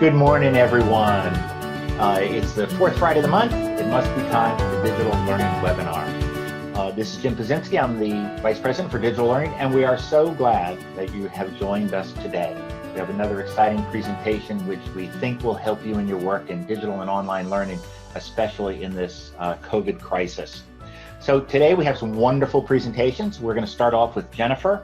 Good morning, everyone. It's the fourth Friday of the month. It must be time for the Digital Learning Webinar. This is Ptaszynski. I'm the Vice President for Digital Learning, and we are so glad that you have joined us today. We have another exciting presentation which we think will help you in your work in digital and online learning, especially in this COVID crisis. So today we have some wonderful presentations. We're going to start off with Jennifer,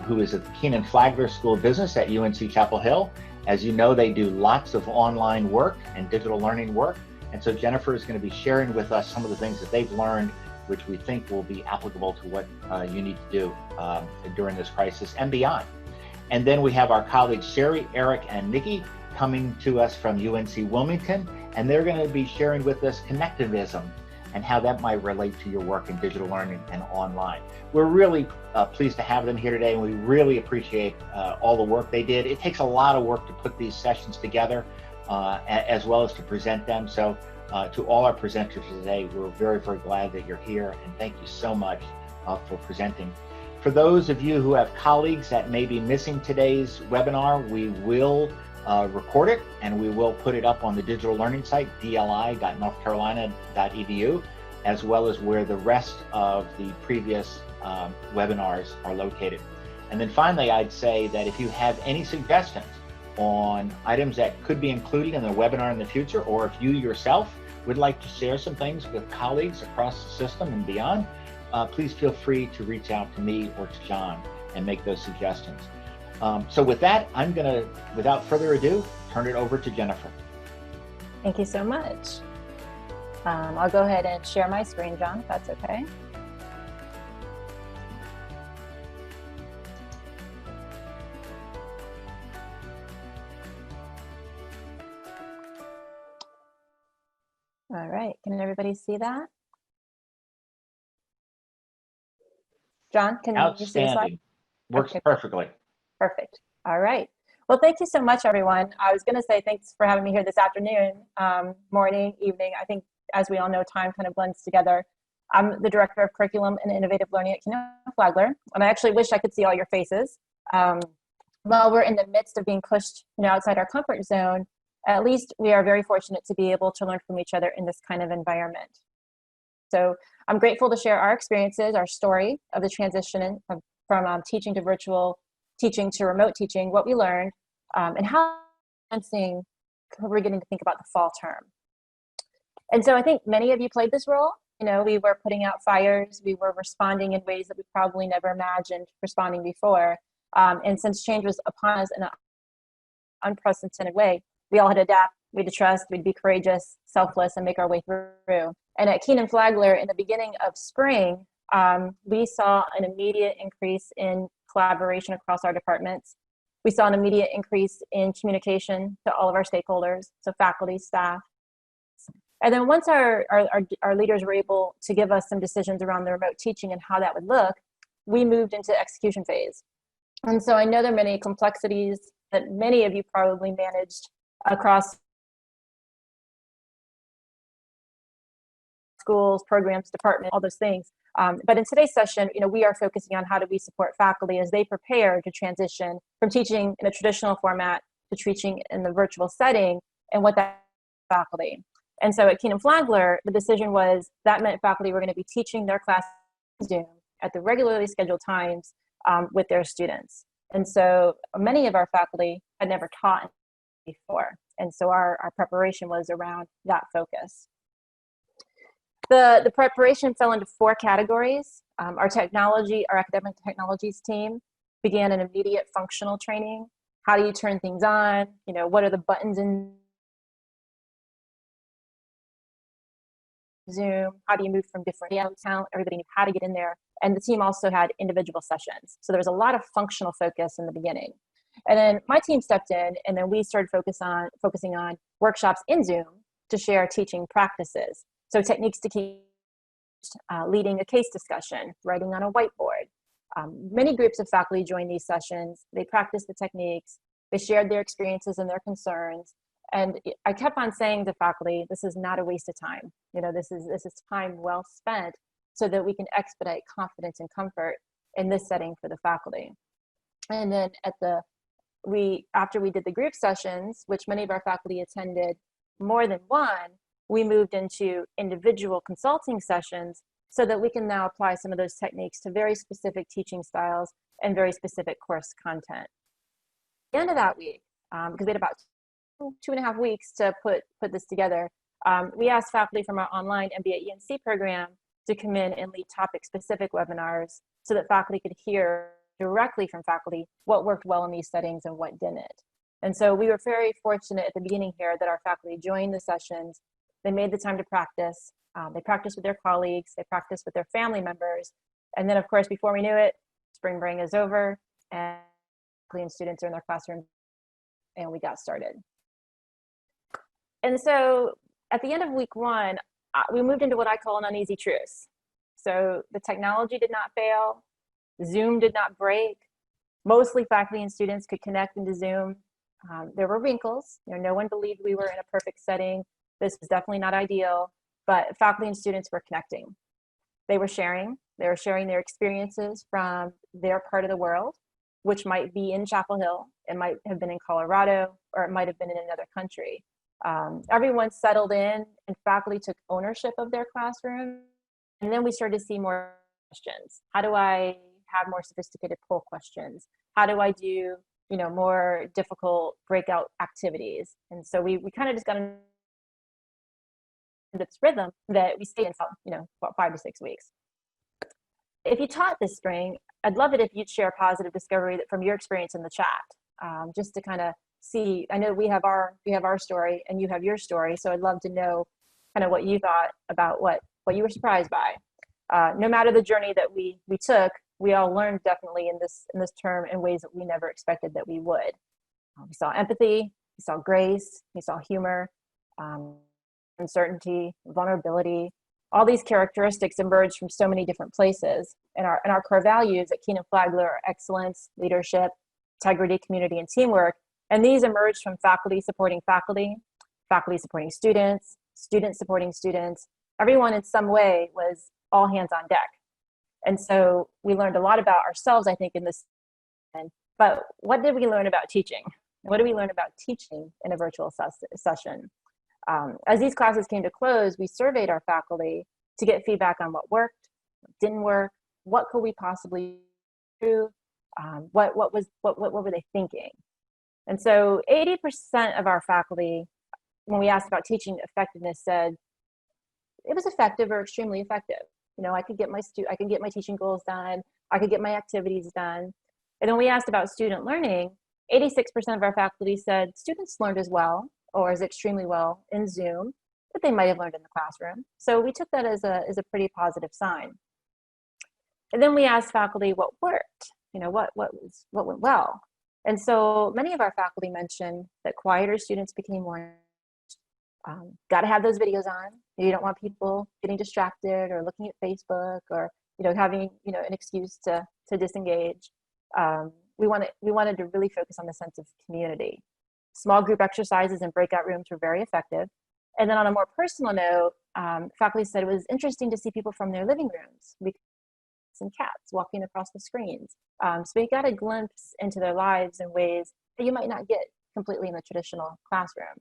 who is at the Kenan-Flagler School of Business at UNC Chapel Hill. As you know, they do lots of online work and digital learning work. And so Jennifer is going to be sharing with us some of the things that they've learned, which we think will be applicable to what you need to do during this crisis and beyond. And then we have our colleagues Sherri, Eric, and Nikki coming to us from UNC Wilmington, and they're going to be sharing with us connectivism and how that might relate to your work in digital learning and online. We're really pleased to have them here today, and we really appreciate all the work they did. It takes a lot of work to put these sessions together, as well as to present them. So to all our presenters today, we're very, very glad that you're here, and thank you so much for presenting. For those of you who have colleagues that may be missing today's webinar, we will record it, and we will put it up on the digital learning site, dli.northcarolina.edu, as well as where the rest of the previous webinars are located. And then finally, I'd say that if you have any suggestions on items that could be included in the webinar in the future, or if you yourself would like to share some things with colleagues across the system and beyond, please feel free to reach out to me or to John and make those suggestions. So with that, I'm going to, without further ado, turn it over to Jennifer. Thank you so much. I'll go ahead and share my screen, John, if that's okay. All right, can everybody see that? John, can you see the slide? Works okay. Perfectly. Perfect. All right. Well, thank you so much, everyone. I was going to say thanks for having me here this afternoon, morning, evening. I think, as we all know, time kind of blends together. I'm the Director of Curriculum and Innovative Learning at Kenan-Flagler, and I actually wish I could see all your faces. While we're in the midst of being pushed outside our comfort zone, at least we are very fortunate to be able to learn from each other in this kind of environment. So I'm grateful to share our experiences, our story of the transition from teaching to virtual teaching to remote teaching, what we learned, and how we're getting to think about the fall term. And so I think many of you played this role. We were putting out fires, we were responding in ways that we probably never imagined responding before. And since change was upon us in an unprecedented way, we all had to adapt, we had to trust, we'd be courageous, selfless, and make our way through. And at Kenan-Flagler, in the beginning of spring, we saw an immediate increase in collaboration across our departments. We saw an immediate increase in communication to all of our stakeholders, so faculty, staff. And then once our leaders were able to give us some decisions around the remote teaching and how that would look, we moved into execution phase. And so I know there are many complexities that many of you probably managed across schools, programs, departments, all those things. But in today's session, we are focusing on how do we support faculty as they prepare to transition from teaching in a traditional format to teaching in the virtual setting, and what that faculty. And so at Kenan-Flagler, the decision was that meant faculty were going to be teaching their class on Zoom at the regularly scheduled times with their students. And so many of our faculty had never taught before. And so our preparation was around that focus. The preparation fell into 4 categories. Our academic technologies team began an immediate functional training. How do you turn things on? What are the buttons in Zoom? How do you move from different layouts? Everybody knew how to get in there. And the team also had individual sessions. So there was a lot of functional focus in the beginning. And then my team stepped in, and then we started focusing on workshops in Zoom to share teaching practices. So techniques to keep leading a case discussion, writing on a whiteboard. Many groups of faculty joined these sessions. They practiced the techniques. They shared their experiences and their concerns. And I kept on saying to faculty, this is not a waste of time. This is time well spent so that we can expedite confidence and comfort in this setting for the faculty. And then at the after we did the group sessions, which many of our faculty attended more than one, we moved into individual consulting sessions so that we can now apply some of those techniques to very specific teaching styles and very specific course content. At the end of that week, because we had about 2.5 weeks to put this together, we asked faculty from our online MBA ENC program to come in and lead topic-specific webinars so that faculty could hear directly from faculty what worked well in these settings and what didn't. And so we were very fortunate at the beginning here that our faculty joined the sessions. They made the time to practice. They practiced with their colleagues. They practiced with their family members. And then, of course, before we knew it, spring break is over and students are in their classroom and we got started. And so at the end of week one, we moved into what I call an uneasy truce. So the technology did not fail. Zoom did not break. Mostly faculty and students could connect into Zoom. There were wrinkles. No one believed we were in a perfect setting. This was definitely not ideal, but faculty and students were connecting. They were sharing their experiences from their part of the world, which might be in Chapel Hill, it might have been in Colorado, or it might have been in another country. Everyone settled in and faculty took ownership of their classroom. And then we started to see more questions. How do I have more sophisticated poll questions? How do I do more difficult breakout activities? And so we kind of just got into this rhythm that we stayed in for about 5 to 6 weeks. If you taught this spring, I'd love it if you'd share a positive discovery from your experience in the chat, just to kind of see. I know we have our story and you have your story, so I'd love to know kind of what you thought about what you were surprised by. No matter the journey that we took, we all learned definitely in this term in ways that we never expected that we would. We saw empathy, we saw grace, we saw humor, uncertainty, vulnerability. All these characteristics emerged from so many different places. And our core values at Kenan-Flagler are excellence, leadership, integrity, community, and teamwork. And these emerged from faculty supporting faculty, faculty supporting students, students supporting students. Everyone in some way was all hands on deck. And so we learned a lot about ourselves, I think, in this. But what did we learn about teaching? What did we learn about teaching in a virtual session? As these classes came to close, we surveyed our faculty to get feedback on what worked, what didn't work, what could we possibly do, what were they thinking? And so 80% of our faculty, when we asked about teaching effectiveness, said it was effective or extremely effective. I could get my teaching goals done, I could get my activities done. And then we asked about student learning, 86% of our faculty said students learned as well or as extremely well in Zoom that they might have learned in the classroom. So we took that as a pretty positive sign. And then we asked faculty what worked, what went well. And so many of our faculty mentioned that quieter students became more, got to have those videos on. You don't want people getting distracted or looking at Facebook or having an excuse to disengage. We wanted to really focus on the sense of community. Small group exercises and breakout rooms were very effective. And then on a more personal note, faculty said it was interesting to see people from their living rooms, and cats walking across the screens. So we got a glimpse into their lives in ways that you might not get completely in the traditional classroom.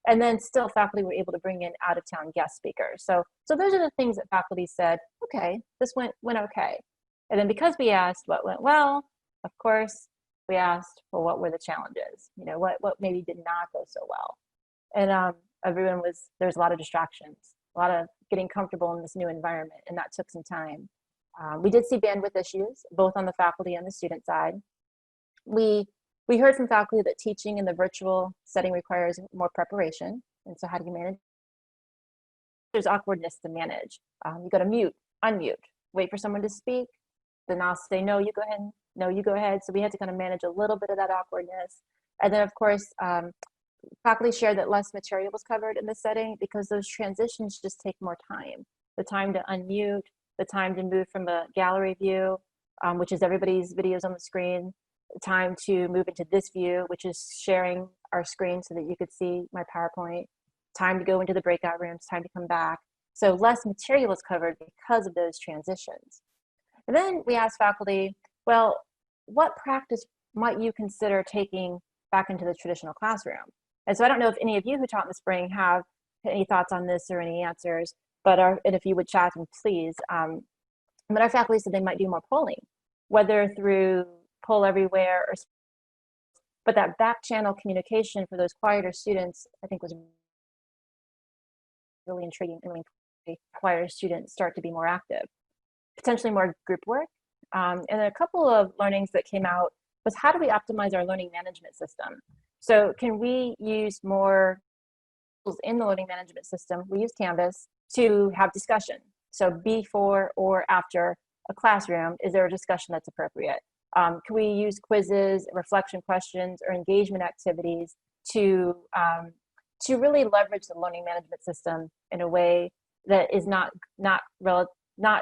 And then still faculty were able to bring in out-of-town guest speakers. So those are the things that faculty said, okay, this went okay. And then because we asked what went well, of course, we asked, well, what were the challenges? What maybe did not go so well? And there was a lot of distractions, a lot of getting comfortable in this new environment, and that took some time. We did see bandwidth issues, both on the faculty and the student side. We heard from faculty that teaching in the virtual setting requires more preparation. And so how do you manage? There's awkwardness to manage. You got to mute, unmute, wait for someone to speak. Then I'll say, no, you go ahead. No, you go ahead. So we had to kind of manage a little bit of that awkwardness. And then of course, faculty shared that less material was covered in this setting because those transitions just take more time. The time to unmute, the time to move from the gallery view, which is everybody's videos on the screen, time to move into this view, which is sharing our screen so that you could see my PowerPoint, time to go into the breakout rooms, time to come back. So less material is covered because of those transitions. And then we asked faculty, well, what practice might you consider taking back into the traditional classroom. And so I don't know if any of you who taught in the spring have any thoughts on this or any answers, but and if you would chat and please. But our faculty said they might do more polling, whether through Poll Everywhere or, but that back channel communication for those quieter students, I think was really intriguing and really quieter students start to be more active. Potentially more group work. And a couple of learnings that came out was how do we optimize our learning management system? So can we use more tools in the learning management system? We use Canvas to have discussion. So before or after a classroom, is there a discussion that's appropriate? Can we use quizzes, reflection questions, or engagement activities to really leverage the learning management system in a way that is not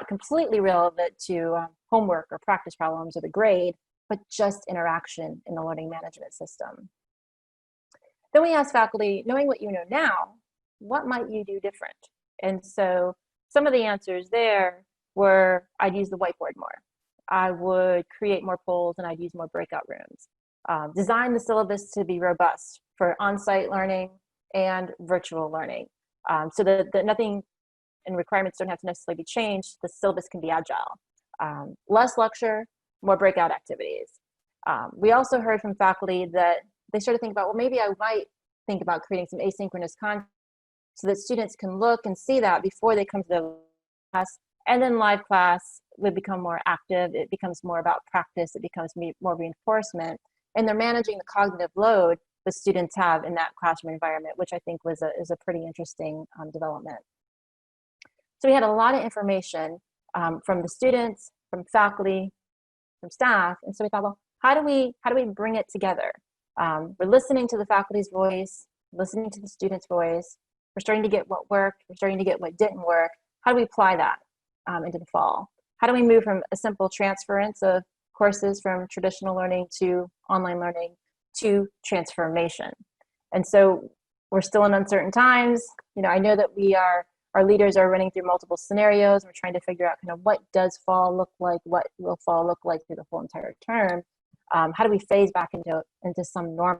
completely relevant to homework or practice problems or the grade, but just interaction in the learning management system? Then we asked faculty, knowing what you know now, what might you do different? And so some of the answers there were, I'd use the whiteboard more. I would create more polls and I'd use more breakout rooms. Design the syllabus to be robust for on-site learning and virtual learning, so that nothing and requirements don't have to necessarily be changed. The syllabus can be agile. Less lecture, more breakout activities. We also heard from faculty that they started thinking about, well, maybe I might think about creating some asynchronous content so that students can look and see that before they come to the class. And then live class would become more active. It becomes more about practice. It becomes more reinforcement. And they're managing the cognitive load the students have in that classroom environment, which I think is a pretty interesting development. So we had a lot of information from the students, from faculty, from staff. And so we thought, well, how do we bring it together? We're listening to the faculty's voice, listening to the student's voice. We're starting to get what worked. We're starting to get what didn't work. How do we apply that into the fall? How do we move from a simple transference of courses from traditional learning to online learning to transformation? And so we're still in uncertain times. You know, I know that our leaders are running through multiple scenarios. We're trying to figure out kind of what does fall look like, what will fall look like through the whole entire term. How do we phase back into some norm?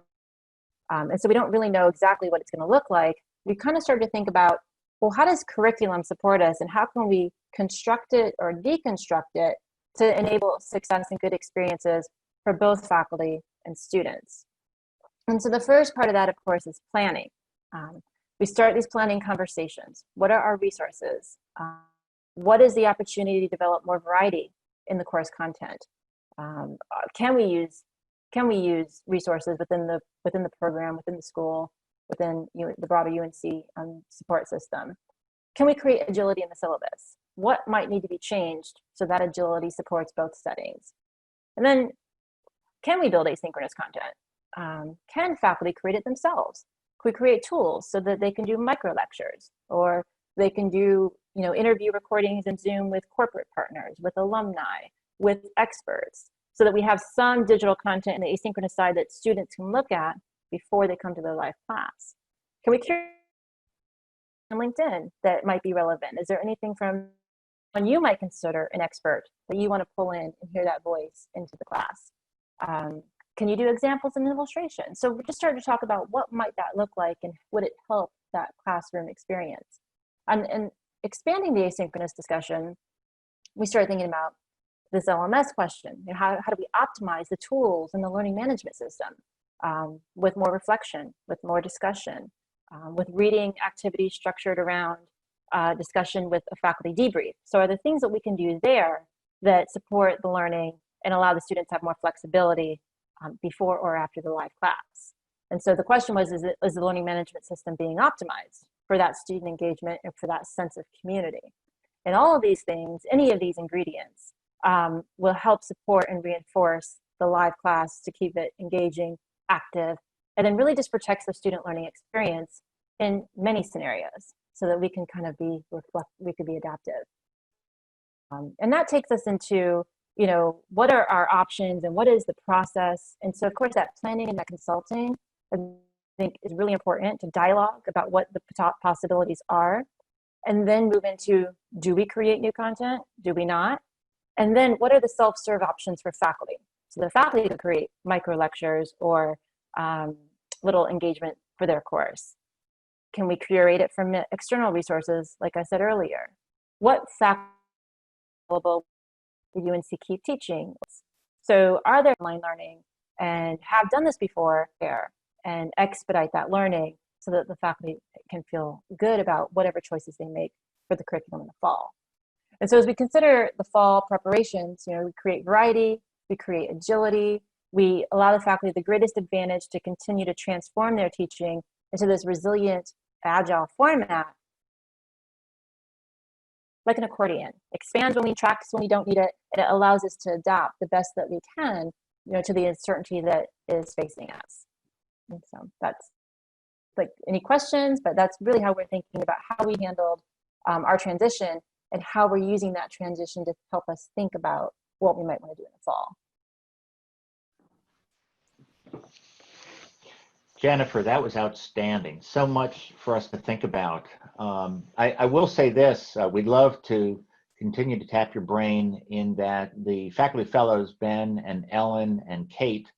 And so we don't really know exactly what it's going to look like. We kind of started to think about, well, how does curriculum support us, and how can we construct it or deconstruct it to enable success and good experiences for both faculty and students? And so the first part of that, of course, is planning. We start these planning conversations. What are our resources? What is the opportunity to develop more variety in the course content? Can we use resources within the program, within the school, within the broader UNC support system? Can we create agility in the syllabus? What might need to be changed so that agility supports both settings? And then, can we build asynchronous content? Can faculty create it themselves? Can we create tools so that they can do micro lectures, or they can do interview recordings in Zoom with corporate partners, with alumni, with experts, so that we have some digital content in the asynchronous side that students can look at before they come to their live class? Can we create on LinkedIn that might be relevant? Is there anything from when you might consider an expert that you want to pull in and hear that voice into the class? Can you do examples and illustrations? So we're just starting to talk about what might that look like, and would it help that classroom experience? And expanding the asynchronous discussion, we started thinking about this LMS question. How do we optimize the tools in the learning management system with more reflection, with more discussion, with reading activities structured around discussion with a faculty debrief? So are there things that we can do there that support the learning and allow the students to have more flexibility before or after the live class? And so the question was, is the learning management system being optimized for that student engagement and for that sense of community? And all of these things, any of these ingredients, will help support and reinforce the live class to keep it engaging, active, and then really just protects the student learning experience in many scenarios, so that we can kind of we could be adaptive. And that takes us into, what are our options and what is the process? And so of course that planning and that consulting, I think, is really important to dialogue about what the possibilities are, and then move into, do we create new content? Do we not? And then what are the self-serve options for faculty? So the faculty could create micro lectures or little engagement for their course? Can we curate it from external resources, like I said earlier? What faculty available the UNC Keep Teaching? So are there online learning and have done this before there and expedite that learning so that the faculty can feel good about whatever choices they make for the curriculum in the fall. And so as we consider the fall preparations, we create variety, we create agility, we allow the faculty the greatest advantage to continue to transform their teaching into this resilient, agile format, like an accordion. Expands when we tracks when we don't need it, and it allows us to adapt the best that we can, to the uncertainty that is facing us. And so that's like any questions, but that's really how we're thinking about how we handled our transition and how we're using that transition to help us think about what we might want to do in the fall. Jennifer, that was outstanding. So much for us to think about. I will say this, we'd love to continue to tap your brain in that the faculty fellows, Ben and Ellen and Kate,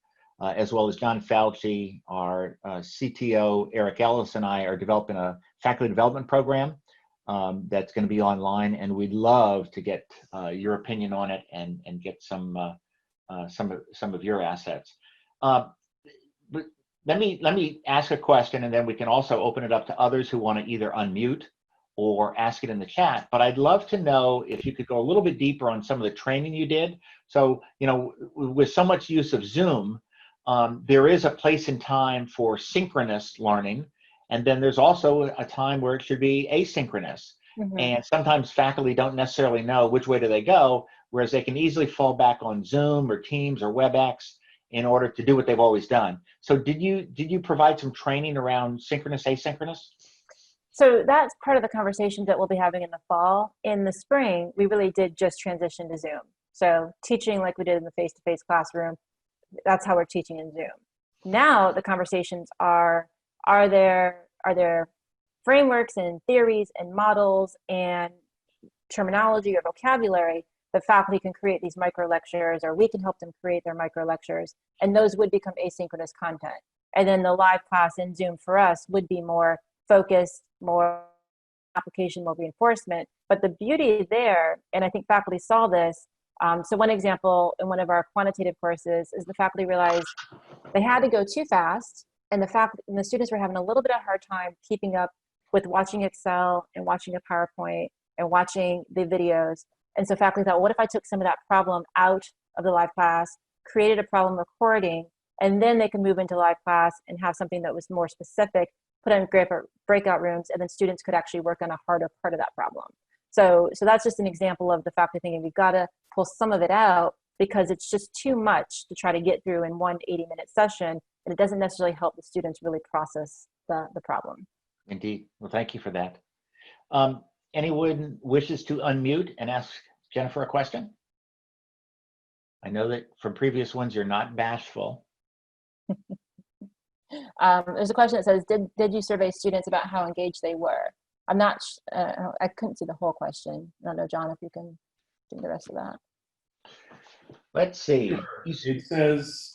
as well as John Fauci, our CTO, Eric Ellis, and I are developing a faculty development program that's going to be online, and we'd love to get your opinion on it and get some of your assets. But let me ask a question, and then we can also open it up to others who want to either unmute or ask it in the chat. But I'd love to know if you could go a little bit deeper on some of the training you did. So, with so much use of Zoom, there is a place and time for synchronous learning, and then there's also a time where it should be asynchronous. Mm-hmm. And sometimes faculty don't necessarily know which way do they go, whereas they can easily fall back on Zoom or Teams or WebEx in order to do what they've always done. So did you provide some training around synchronous, asynchronous? So that's part of the conversation that we'll be having in the fall. In the spring, we really did just transition to Zoom. So teaching like we did in the face-to-face classroom, that's how we're teaching in Zoom. Now the conversations are there frameworks and theories and models and terminology or vocabulary that faculty can create these micro lectures, or we can help them create their micro lectures, and those would become asynchronous content. And then the live class in Zoom for us would be more focused, more application, more reinforcement. But the beauty there, and I think faculty saw this, so one example in one of our quantitative courses is the faculty realized they had to go too fast, and the students were having a little bit of a hard time keeping up with watching Excel and watching a PowerPoint and watching the videos. And so faculty thought, what if I took some of that problem out of the live class, created a problem recording, and then they can move into live class and have something that was more specific, put in breakout rooms, and then students could actually work on a harder part of that problem. So that's just an example of the faculty thinking we've got to pull some of it out because it's just too much to try to get through in one 80-minute session, and it doesn't necessarily help the students really process the problem. Indeed. Well, thank you for that. Anyone wishes to unmute and ask Jennifer a question? I know that from previous ones, you're not bashful. There's a question that says, did you survey students about how engaged they were? I'm not, I couldn't see the whole question. I don't know, John, if you can do the rest of that. Let's see. It says,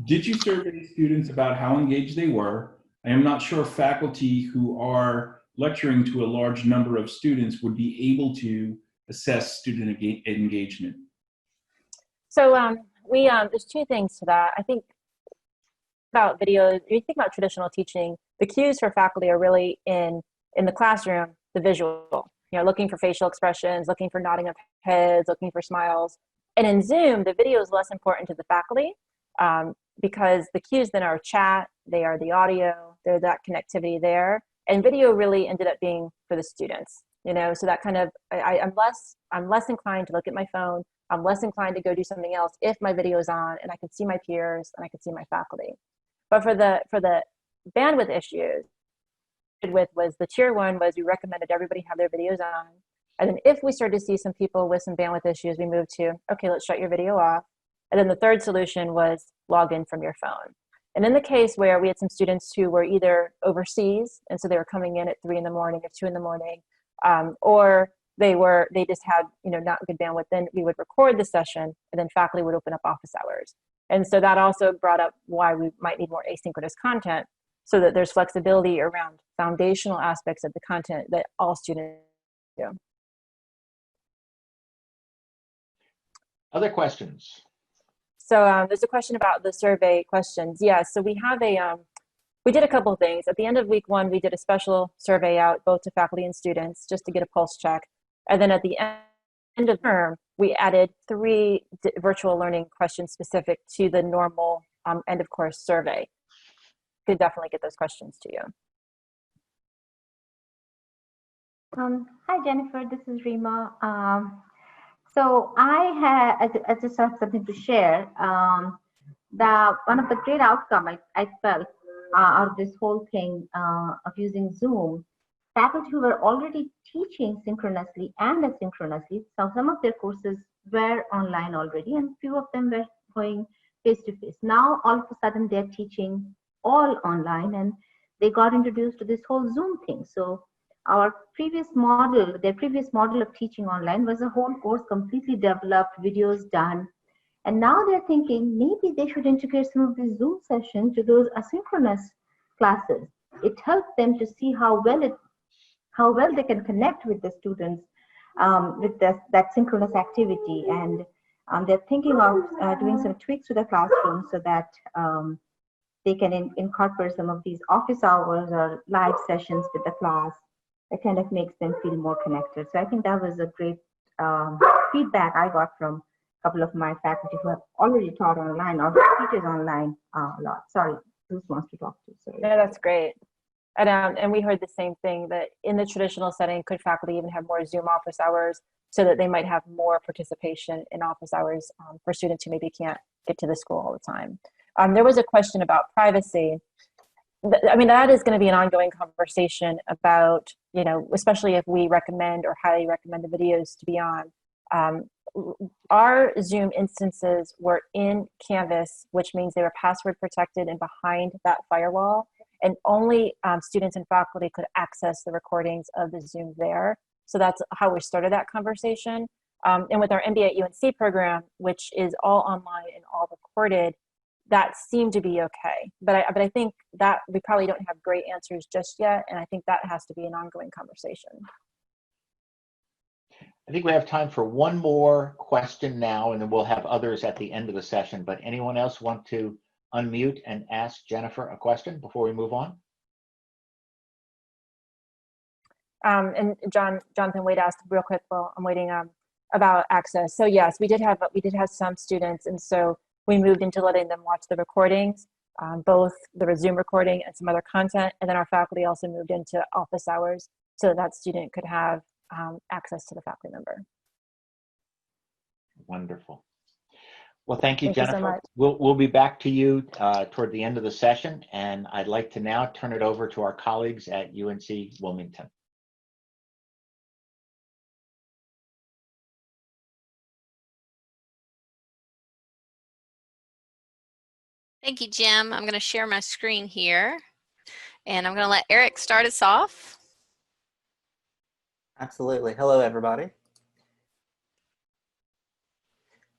did you survey students about how engaged they were? I am not sure faculty who are lecturing to a large number of students would be able to assess student engagement. So there's two things to that. I think about videos, if you think about traditional teaching, the cues for faculty are really in the classroom, the visual, looking for facial expressions, looking for nodding of heads, looking for smiles. And in Zoom, the video is less important to the faculty because the cues then are chat, they are the audio, they're that connectivity there. And video really ended up being for the students, so that kind of, I'm less inclined to look at my phone. I'm less inclined to go do something else if my video is on and I can see my peers and I can see my faculty. But for the bandwidth issues, was the tier one was we recommended everybody have their videos on. And then if we started to see some people with some bandwidth issues, we moved to, okay, let's shut your video off. And then the third solution was log in from your phone. And in the case where we had some students who were either overseas, and so they were coming in at 3 in the morning or 2 in the morning, or they just had, not good bandwidth, then we would record the session and then faculty would open up office hours. And so that also brought up why we might need more asynchronous content, so that there's flexibility around foundational aspects of the content that all students do. Other questions? So there's a question about the survey questions. Yeah, so we have we did a couple of things. At the end of week 1, we did a special survey out both to faculty and students just to get a pulse check. And then at the end of term, we added 3 virtual learning questions specific to the normal end of course survey. Could definitely get those questions to you. Hi Jennifer, this is Rima. So I just have something to share. One of the great outcome I felt out of this whole thing of using Zoom, faculty who were already teaching synchronously and asynchronously, so some of their courses were online already and few of them were going face-to-face. Now all of a sudden they're teaching all online and they got introduced to this whole Zoom thing. So their previous model of teaching online was a whole course completely developed, videos done. And now they're thinking maybe they should integrate some of these Zoom sessions to those asynchronous classes. It helps them to see how well they can connect with the students with that synchronous activity. And they're thinking of doing some tweaks to the classroom so that they can incorporate some of these office hours or live sessions with the class. That kind of makes them feel more connected. So I think that was a great feedback I got from a couple of my faculty who have already taught online or teaches online a lot. Sorry, Bruce wants to talk to you. Sorry. Yeah, that's great. And we heard the same thing, that in the traditional setting, could faculty even have more Zoom office hours so that they might have more participation in office hours for students who maybe can't get to the school all the time. There was a question about privacy. I mean, that is going to be an ongoing conversation about, especially if we recommend or highly recommend the videos to be on. Our Zoom instances were in Canvas, which means they were password protected and behind that firewall, and only students and faculty could access the recordings of the Zoom there. So that's how we started that conversation. And with our MBA at UNC program, which is all online and all recorded, that seemed to be okay. But I think that we probably don't have great answers just yet, and I think that has to be an ongoing conversation. I think we have time for one more question now, and then we'll have others at the end of the session. But anyone else want to unmute and ask Jennifer a question before we move on? And Jonathan Wade asked real quick while I'm waiting about access. So yes, we did have some students, and so we moved into letting them watch the recordings, both the Zoom recording and some other content, and then our faculty also moved into office hours so that student could have access to the faculty member. Wonderful. Well, thank you, Thank you Jennifer. so much. We'll be back to you toward the end of the session, and I'd like to now turn it over to our colleagues at UNC Wilmington. Thank you, Jim. I'm going to share my screen here, and I'm going to let Eric start us off. Absolutely. Hello, everybody.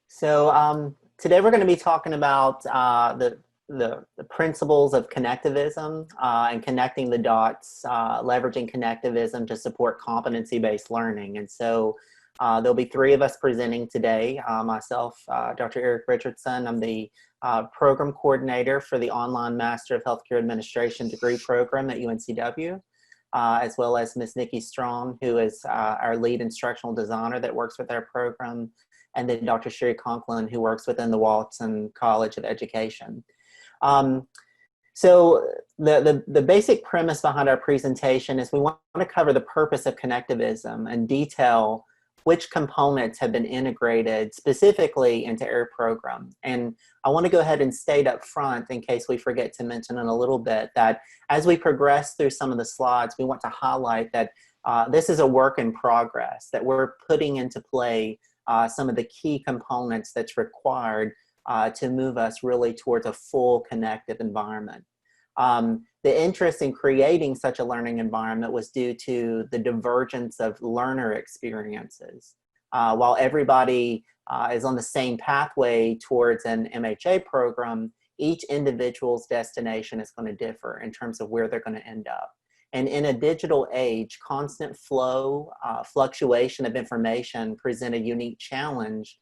So today we're going to be talking about the principles of connectivism and connecting the dots, leveraging connectivism to support competency-based learning. And so there'll be 3 of us presenting today. Myself, Dr. Eric Richardson. I'm the program coordinator for the online Master of Healthcare Administration degree program at UNCW. As well as Ms. Nikki Strawn, who is our lead instructional designer that works with our program, and then Dr. Sherri Conkin, who works within the Walton College of Education. So the basic premise behind our presentation is we want to cover the purpose of connectivism and detail which components have been integrated specifically into our program. And I want to go ahead and state up front, in case we forget to mention in a little bit, that as we progress through some of the slides, we want to highlight that this is a work in progress, that we're putting into play some of the key components that's required to move us really towards a full connected environment. The interest in creating such a learning environment was due to the divergence of learner experiences. While everybody is on the same pathway towards an MHA program, each individual's destination is going to differ in terms of where they're going to end up. And in a digital age, constant flow, fluctuation of information present a unique challenge,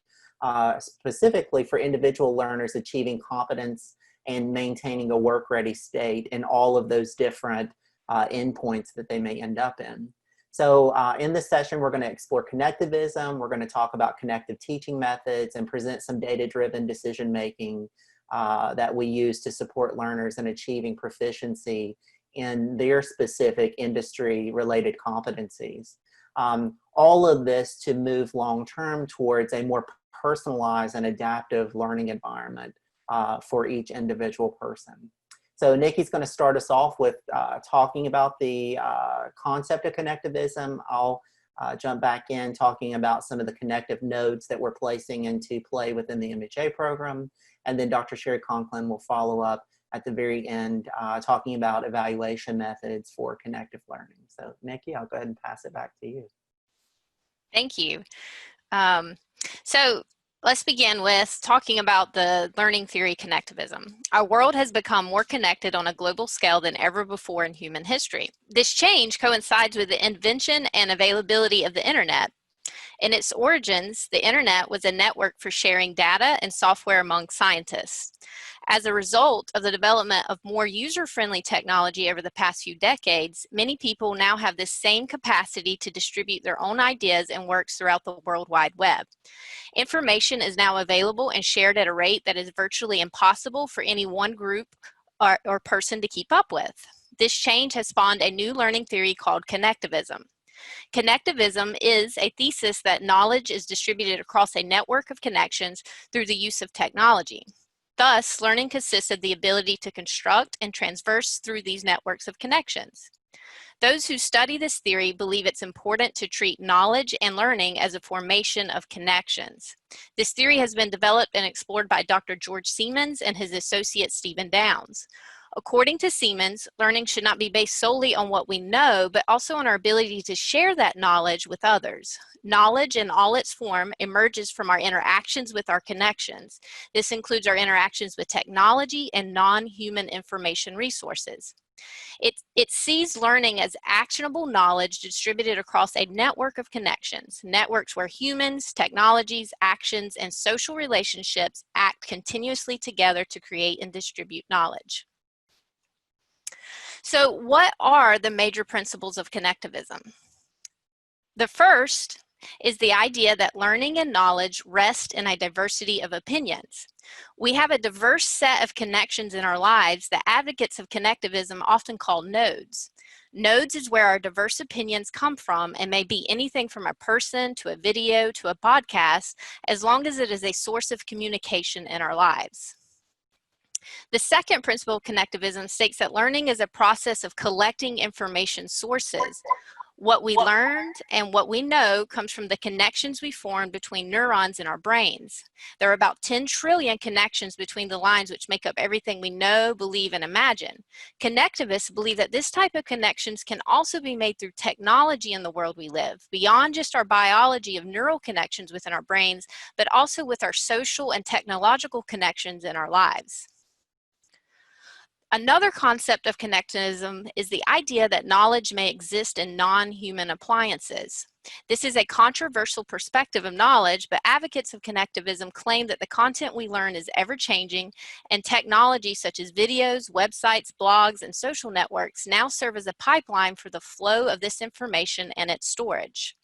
specifically for individual learners achieving competence and maintaining a work-ready state in all of those different endpoints that they may end up in. So in this session, we're going to explore connectivism. We're going to talk about connective teaching methods and present some data-driven decision-making that we use to support learners in achieving proficiency in their specific industry-related competencies. All of this to move long-term towards a more personalized and adaptive learning environment for each individual person. So Nikki's going to start us off with talking about the concept of connectivism. I'll jump back in talking about some of the connective nodes that we're placing into play within the MHA program. And then Dr. Sherri Conkin will follow up at the very end talking about evaluation methods for connective learning. So Nikki, I'll go ahead and pass it back to you. Thank you. So let's begin with talking about the learning theory connectivism. Our world has become more connected on a global scale than ever before in human history. This change coincides with the invention and availability of the internet. In its origins, the internet was a network for sharing data and software among scientists. As a result of the development of more user-friendly technology over the past few decades, many people now have this same capacity to distribute their own ideas and works throughout the World Wide Web. Information is now available and shared at a rate that is virtually impossible for any one group or person to keep up with. This change has spawned a new learning theory called connectivism. Connectivism is a thesis that knowledge is distributed across a network of connections through the use of technology. Thus, learning consists of the ability to construct and transverse through these networks of connections. Those who study this theory believe it's important to treat knowledge and learning as a formation of connections. This theory has been developed and explored by Dr. George Siemens and his associate Stephen Downes. According to Siemens, learning should not be based solely on what we know, but also on our ability to share that knowledge with others. Knowledge in all its form emerges from our interactions with our connections. This includes our interactions with technology and non-human information resources. It sees learning as actionable knowledge distributed across a network of connections, networks where humans, technologies, actions, and social relationships act continuously together to create and distribute knowledge. So what are the major principles of connectivism? The first is the idea that learning and knowledge rest in a diversity of opinions. We have a diverse set of connections in our lives that advocates of connectivism often call nodes. Nodes is where our diverse opinions come from and may be anything from a person to a video to a podcast, as long as it is a source of communication in our lives. The second principle of connectivism states that learning is a process of collecting information sources. What we learned and what we know comes from the connections we form between neurons in our brains. There are about 10 trillion connections between the lines which make up everything we know, believe, and imagine. Connectivists believe that this type of connections can also be made through technology in the world we live, beyond just our biology of neural connections within our brains, but also with our social and technological connections in our lives. Another concept of connectivism is the idea that knowledge may exist in non-human appliances. This is a controversial perspective of knowledge, but advocates of connectivism claim that the content we learn is ever-changing, and technology such as videos, websites, blogs, and social networks now serve as a pipeline for the flow of this information and its storage.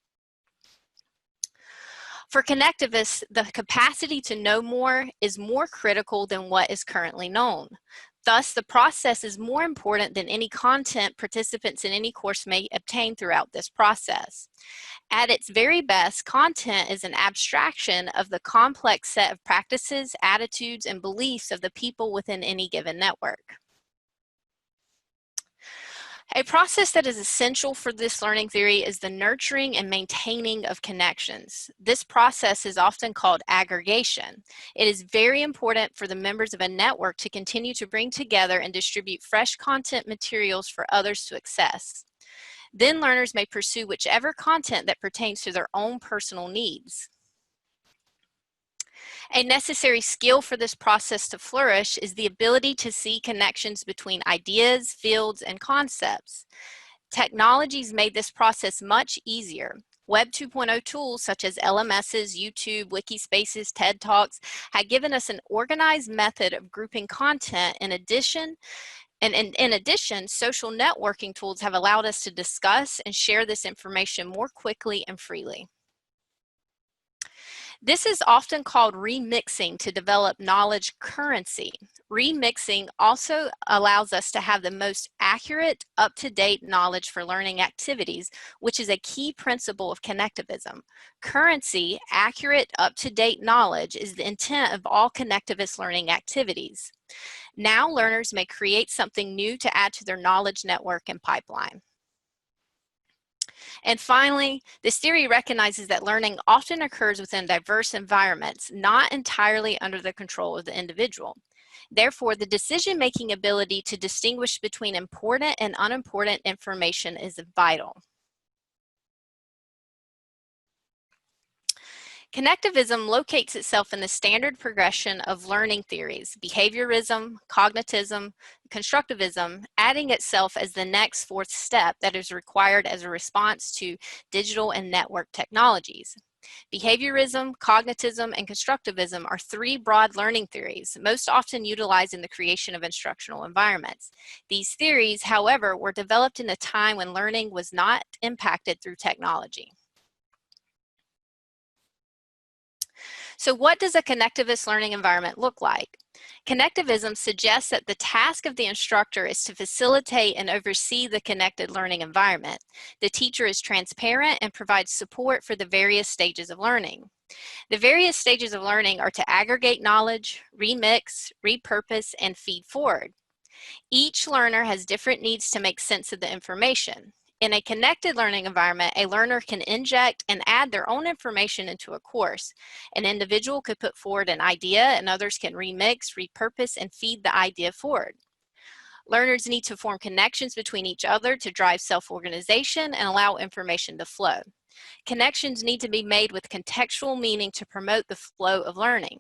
For connectivists, the capacity to know more is more critical than what is currently known. Thus, the process is more important than any content participants in any course may obtain throughout this process. At its very best, content is an abstraction of the complex set of practices, attitudes, and beliefs of the people within any given network. A process that is essential for this learning theory is the nurturing and maintaining of connections. This process is often called aggregation. It is very important for the members of a network to continue to bring together and distribute fresh content materials for others to access. Then learners may pursue whichever content that pertains to their own personal needs. A necessary skill for this process to flourish is the ability to see connections between ideas, fields, and concepts. Technologies made this process much easier. Web 2.0 tools such as LMSs, YouTube, Wikispaces, TED Talks have given us an organized method of grouping content. In addition, social networking tools have allowed us to discuss and share this information more quickly and freely. This is often called remixing to develop knowledge currency. Remixing also allows us to have the most accurate, up-to-date knowledge for learning activities, which is a key principle of connectivism. Currency, accurate, up-to-date knowledge, is the intent of all connectivist learning activities. Now learners may create something new to add to their knowledge network and pipeline. And finally, this theory recognizes that learning often occurs within diverse environments, not entirely under the control of the individual. Therefore, the decision-making ability to distinguish between important and unimportant information is vital. Connectivism locates itself in the standard progression of learning theories, behaviorism, cognitivism, constructivism, adding itself as the next fourth step that is required as a response to digital and network technologies. Behaviorism, cognitism, and constructivism are three broad learning theories, most often utilized in the creation of instructional environments. These theories, however, were developed in a time when learning was not impacted through technology. So what does a connectivist learning environment look like? Connectivism suggests that the task of the instructor is to facilitate and oversee the connected learning environment. The teacher is transparent and provides support for the various stages of learning. The various stages of learning are to aggregate knowledge, remix, repurpose, and feed forward. Each learner has different needs to make sense of the information. In a connected learning environment, a learner can inject and add their own information into a course. An individual could put forward an idea and others can remix, repurpose, and feed the idea forward. Learners need to form connections between each other to drive self-organization and allow information to flow. Connections need to be made with contextual meaning to promote the flow of learning.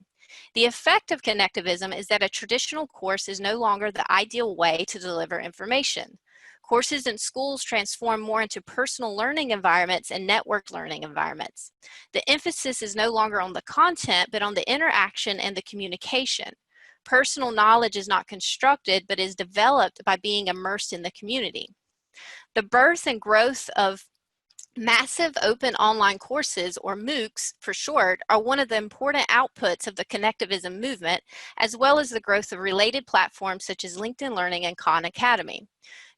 The effect of connectivism is that a traditional course is no longer the ideal way to deliver information. Courses in schools transform more into personal learning environments and networked learning environments. The emphasis is no longer on the content, but on the interaction and the communication. Personal knowledge is not constructed, but is developed by being immersed in the community. The birth and growth of massive open online courses, or MOOCs for short, are one of the important outputs of the connectivism movement, as well as the growth of related platforms such as LinkedIn Learning and Khan Academy.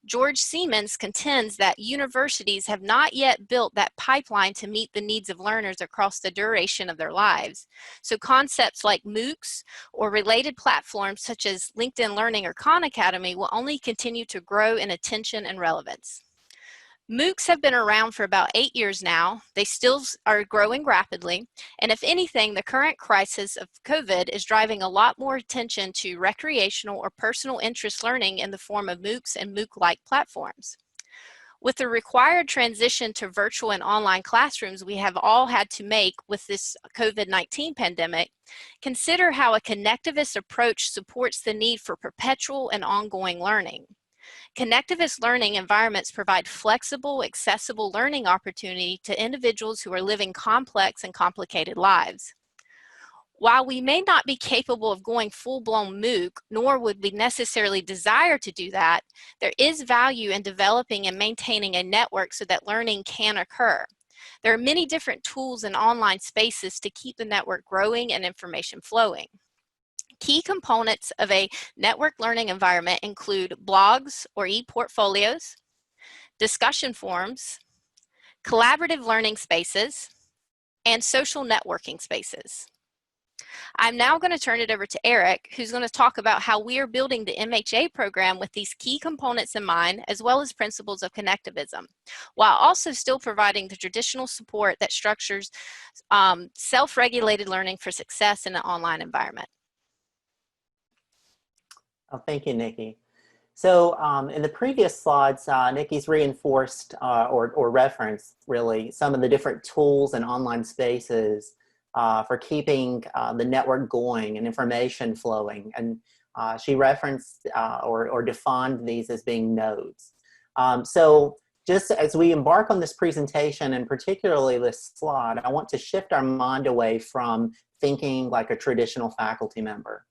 George Siemens contends that universities have not yet built that pipeline to meet the needs of learners across the duration of their lives. So concepts like MOOCs or related platforms such as LinkedIn Learning or Khan Academy will only continue to grow in attention and relevance. MOOCs have been around for about 8 years now. They still are growing rapidly. And if anything, the current crisis of COVID is driving a lot more attention to recreational or personal interest learning in the form of MOOCs and MOOC-like platforms. With the required transition to virtual and online classrooms we have all had to make with this COVID-19 pandemic, consider how a connectivist approach supports the need for perpetual and ongoing learning. Connectivist learning environments provide flexible, accessible learning opportunity to individuals who are living complex and complicated lives. While we may not be capable of going full-blown MOOC, nor would we necessarily desire to do that, there is value in developing and maintaining a network so that learning can occur. There are many different tools and online spaces to keep the network growing and information flowing. Key components of a network learning environment include blogs or e-portfolios, discussion forums, collaborative learning spaces, and social networking spaces. I'm now going to turn it over to Eric, who's going to talk about how we are building the MHA program with these key components in mind, as well as principles of connectivism, while also still providing the traditional support that structures self-regulated learning for success in an online environment. Oh, thank you, Nikki. So in the previous slides, Nikki's reinforced or referenced really some of the different tools and online spaces for keeping the network going and information flowing. And she referenced or defined these as being nodes. So just as we embark on this presentation, and particularly this slide, I want to shift our mind away from thinking like a traditional faculty member.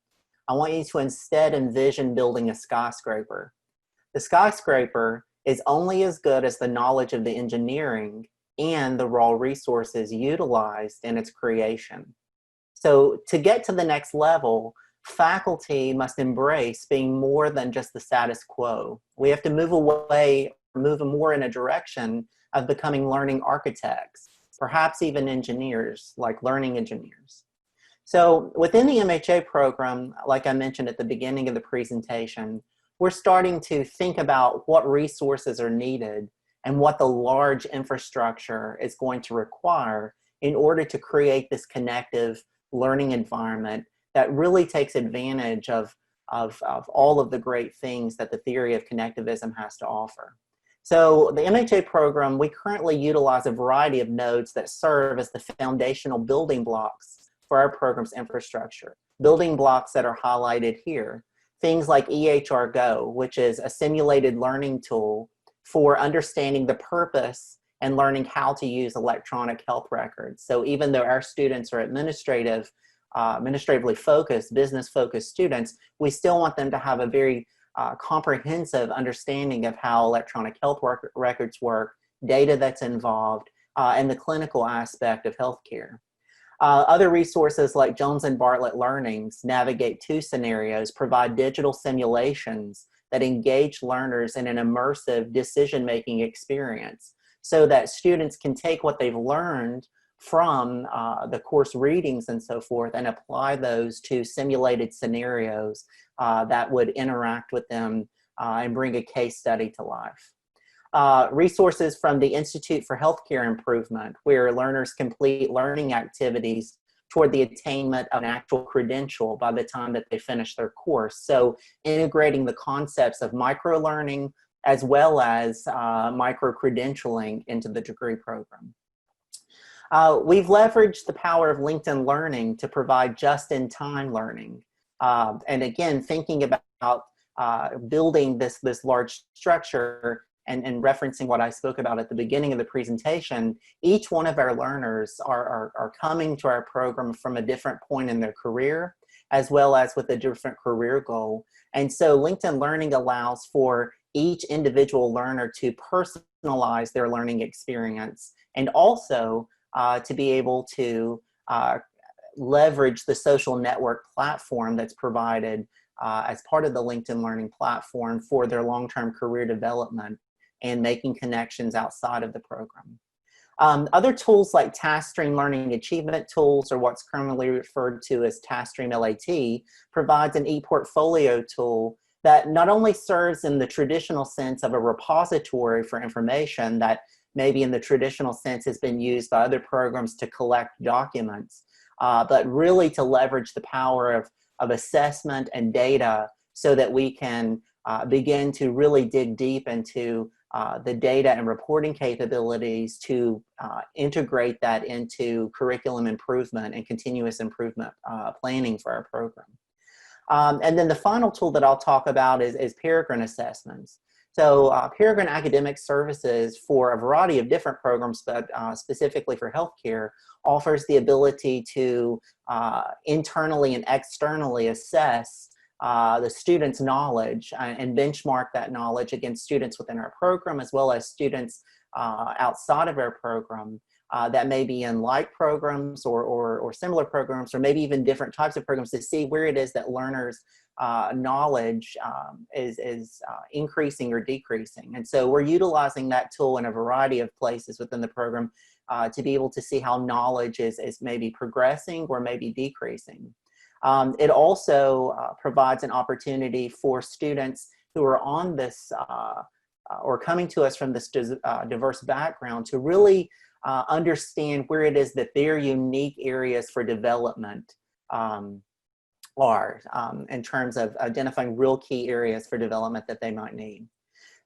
I want you to instead envision building a skyscraper. The skyscraper is only as good as the knowledge of the engineering and the raw resources utilized in its creation. So to get to the next level, faculty must embrace being more than just the status quo. We have to move more in a direction of becoming learning architects, perhaps even engineers, like learning engineers. So within the MHA program, like I mentioned at the beginning of the presentation, we're starting to think about what resources are needed and what the large infrastructure is going to require in order to create this connective learning environment that really takes advantage of all of the great things that the theory of connectivism has to offer. So the MHA program, we currently utilize a variety of nodes that serve as the foundational building blocks for our program's infrastructure. Building blocks that are highlighted here. Things like EHR Go, which is a simulated learning tool for understanding the purpose and learning how to use electronic health records. So even though our students are administratively focused, business-focused students, we still want them to have a very comprehensive understanding of how electronic health records work, data that's involved, and the clinical aspect of healthcare. Other resources like Jones and Bartlett Learning's Navigate 2 scenarios provide digital simulations that engage learners in an immersive decision-making experience so that students can take what they've learned from the course readings and so forth and apply those to simulated scenarios that would interact with them and bring a case study to life. Resources from the Institute for Healthcare Improvement, where learners complete learning activities toward the attainment of an actual credential by the time that they finish their course. So integrating the concepts of micro-learning as well as micro-credentialing into the degree program. We've leveraged the power of LinkedIn Learning to provide just-in-time learning. And again, thinking about building this large structure and referencing what I spoke about at the beginning of the presentation, each one of our learners are coming to our program from a different point in their career, as well as with a different career goal. And so LinkedIn Learning allows for each individual learner to personalize their learning experience and also to be able to leverage the social network platform that's provided as part of the LinkedIn Learning platform for their long-term career development and making connections outside of the program. Other tools like TaskStream Learning Achievement Tools, or what's currently referred to as TaskStream LAT, provides an e-portfolio tool that not only serves in the traditional sense of a repository for information that maybe in the traditional sense has been used by other programs to collect documents, but really to leverage the power of assessment and data so that we can begin to really dig deep into the data and reporting capabilities to integrate that into curriculum improvement and continuous improvement planning for our program. And then the final tool that I'll talk about is Peregrine assessments. So Peregrine Academic Services, for a variety of different programs, but specifically for healthcare, offers the ability to internally and externally assess the students' knowledge and benchmark that knowledge against students within our program, as well as students outside of our program that may be in like programs or similar programs, or maybe even different types of programs, to see where it is that learners knowledge is increasing or decreasing. And so we're utilizing that tool in a variety of places within the program to be able to see how knowledge is maybe progressing or maybe decreasing. It also provides an opportunity for students who are on this or coming to us from this diverse background to really understand where it is that their unique areas for development are in terms of identifying real key areas for development that they might need.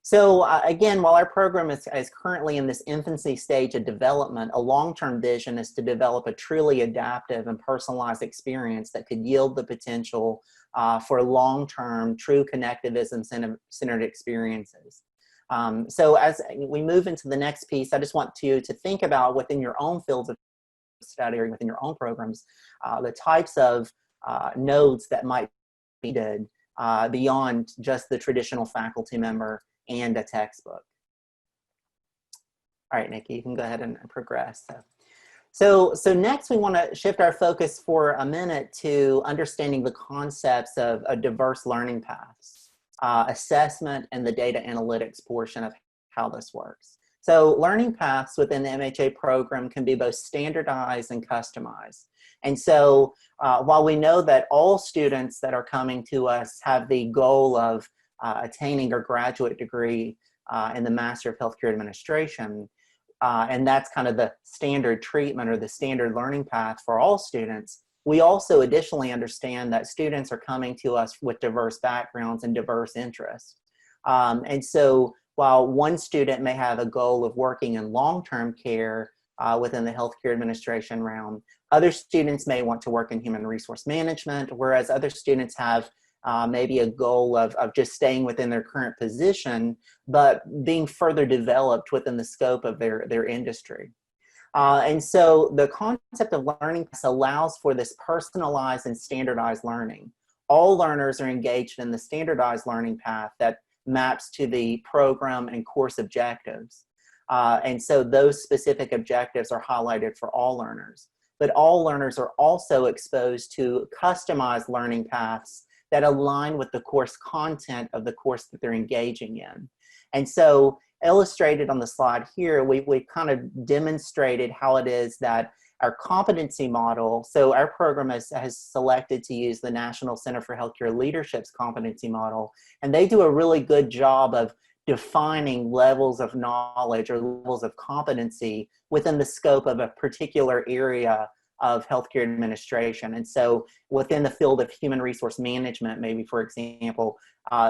So again, while our program is currently in this infancy stage of development, a long-term vision is to develop a truly adaptive and personalized experience that could yield the potential for long-term, true connectivism-centered experiences. So as we move into the next piece, I just want you to think about within your own fields of study or within your own programs, the types of nodes that might be needed beyond just the traditional faculty member and a textbook. All right, Nikki, you can go ahead and progress. So next we want to shift our focus for a minute to understanding the concepts of diverse learning paths, assessment, and the data analytics portion of how this works. So learning paths within the MHA program can be both standardized and customized. And so while we know that all students that are coming to us have the goal of attaining a graduate degree in the Master of Healthcare Administration, and that's kind of the standard treatment or the standard learning path for all students, we also additionally understand that students are coming to us with diverse backgrounds and diverse interests. And so while one student may have a goal of working in long-term care within the healthcare administration realm, other students may want to work in human resource management, whereas other students have maybe a goal of just staying within their current position, but being further developed within the scope of their industry. And so the concept of learning allows for this personalized and standardized learning. All learners are engaged in the standardized learning path that maps to the program and course objectives. And so those specific objectives are highlighted for all learners. But all learners are also exposed to customized learning paths that align with the course content of the course that they're engaging in. And so illustrated on the slide here, we've kind of demonstrated how it is that our competency model, so our program has selected to use the National Center for Healthcare Leadership's competency model, and they do a really good job of defining levels of knowledge or levels of competency within the scope of a particular area of healthcare administration. And so within the field of human resource management, maybe for example,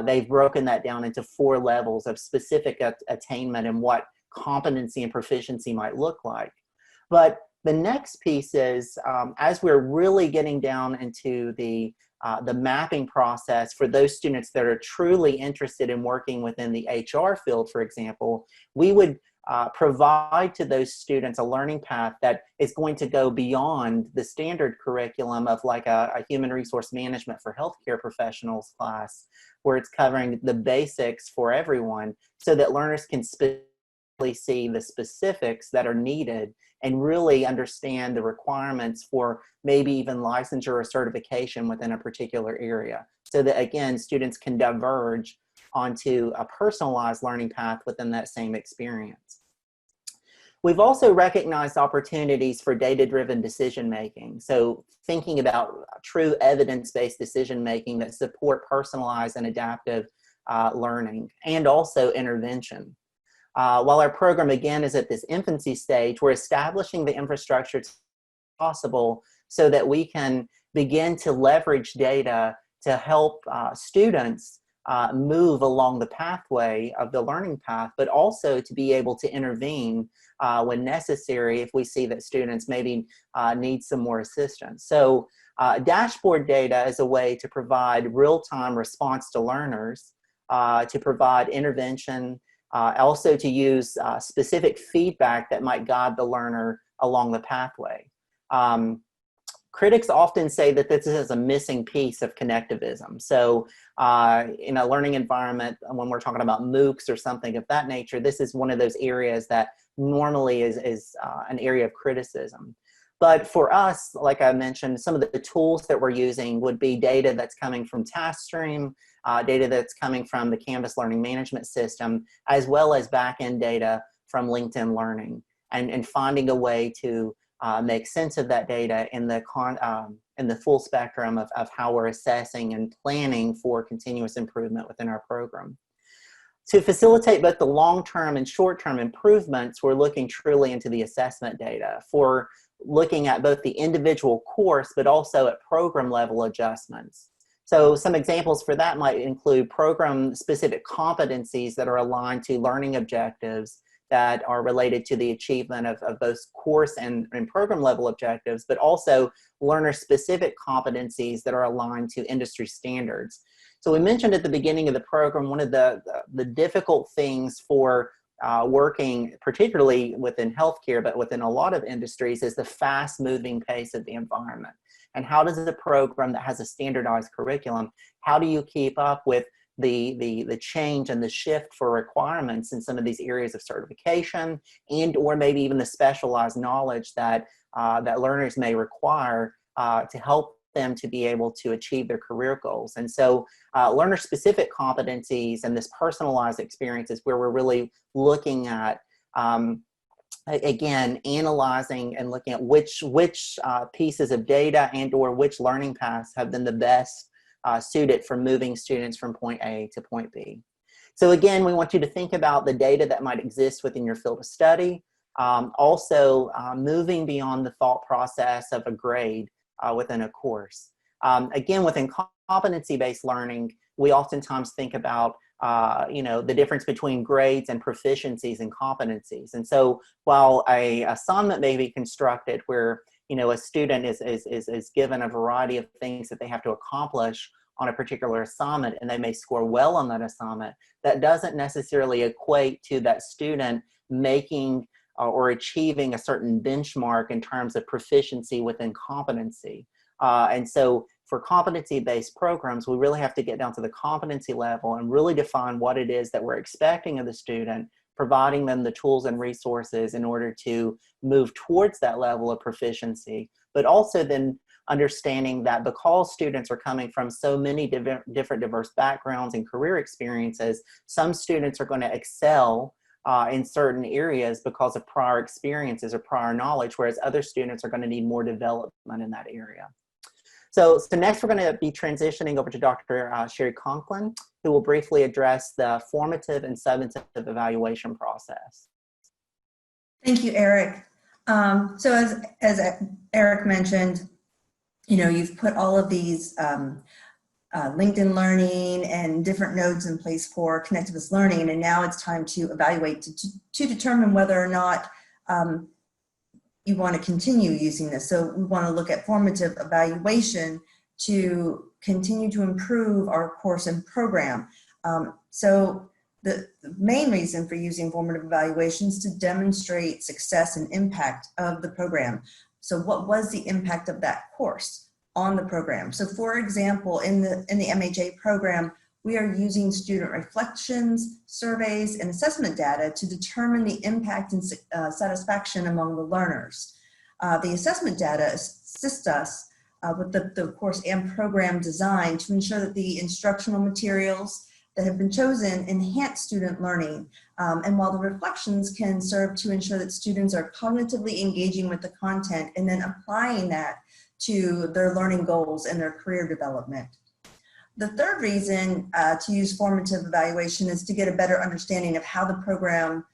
they've broken that down into 4 levels of specific attainment and what competency and proficiency might look like. But the next piece is, as we're really getting down into the mapping process for those students that are truly interested in working within the HR field, for example, we would provide to those students a learning path that is going to go beyond the standard curriculum of like a human resource management for healthcare professionals class, where it's covering the basics for everyone so that learners can specifically see the specifics that are needed and really understand the requirements for maybe even licensure or certification within a particular area. So that again, students can diverge onto a personalized learning path within that same experience. We've also recognized opportunities for data-driven decision-making. So thinking about true evidence-based decision-making that support personalized and adaptive learning, and also intervention. While our program again is at this infancy stage, we're establishing the infrastructure possible so that we can begin to leverage data to help students move along the pathway of the learning path, but also to be able to intervene when necessary if we see that students maybe need some more assistance. So dashboard data is a way to provide real-time response to learners, to provide intervention, also to use specific feedback that might guide the learner along the pathway. Critics often say that this is a missing piece of connectivism. So in a learning environment, when we're talking about MOOCs or something of that nature, this is one of those areas that normally is an area of criticism. But for us, like I mentioned, some of the tools that we're using would be data that's coming from TaskStream, data that's coming from the Canvas Learning Management System, as well as back-end data from LinkedIn Learning, and finding a way to make sense of that data in the full spectrum of how we're assessing and planning for continuous improvement within our program. To facilitate both the long-term and short-term improvements, we're looking truly into the assessment data for looking at both the individual course, but also at program level adjustments. So some examples for that might include program-specific competencies that are aligned to learning objectives that are related to the achievement of both course and program level objectives, but also learner-specific competencies that are aligned to industry standards. So we mentioned at the beginning of the program, one of the difficult things for working, particularly within healthcare, but within a lot of industries, is the fast-moving pace of the environment. And how does a program that has a standardized curriculum, how do you keep up with the change and the shift for requirements in some of these areas of certification, and or maybe even the specialized knowledge that that learners may require to help them to be able to achieve their career goals. And so learner-specific competencies and this personalized experience is where we're really looking at, again, analyzing and looking at which pieces of data and or which learning paths have been the best suited for moving students from point A to point B. So again, we want you to think about the data that might exist within your field of study, also moving beyond the thought process of a grade within a course. Again, within competency-based learning, we oftentimes think about the difference between grades and proficiencies and competencies. And so while a assignment may be constructed where a student is given a variety of things that they have to accomplish on a particular assignment, and they may score well on that assignment, that doesn't necessarily equate to that student making or achieving a certain benchmark in terms of proficiency within competency. And so for competency-based programs, we really have to get down to the competency level and really define what it is that we're expecting of the student, providing them the tools and resources in order to move towards that level of proficiency, but also then understanding that because students are coming from so many different diverse backgrounds and career experiences, some students are going to excel in certain areas because of prior experiences or prior knowledge, whereas other students are going to need more development in that area. So next we're going to be transitioning over to Dr. Sherri Conkin, who will briefly address the formative and substantive evaluation process. Thank you, Eric. So as Eric mentioned, you've put all of these LinkedIn Learning and different nodes in place for connectivist learning, and now it's time to evaluate to determine whether or not you want to continue using this. So we want to look at formative evaluation to continue to improve our course and program. So the main reason for using formative evaluation is to demonstrate success and impact of the program. So what was the impact of that course on the program? So for example, in the MHA program, we are using student reflections, surveys, and assessment data to determine the impact and satisfaction among the learners. The assessment data assists us with the course and program design to ensure that the instructional materials that have been chosen enhance student learning. And while the reflections can serve to ensure that students are cognitively engaging with the content and then applying that to their learning goals and their career development. The third reason to use formative evaluation is to get a better understanding of how the program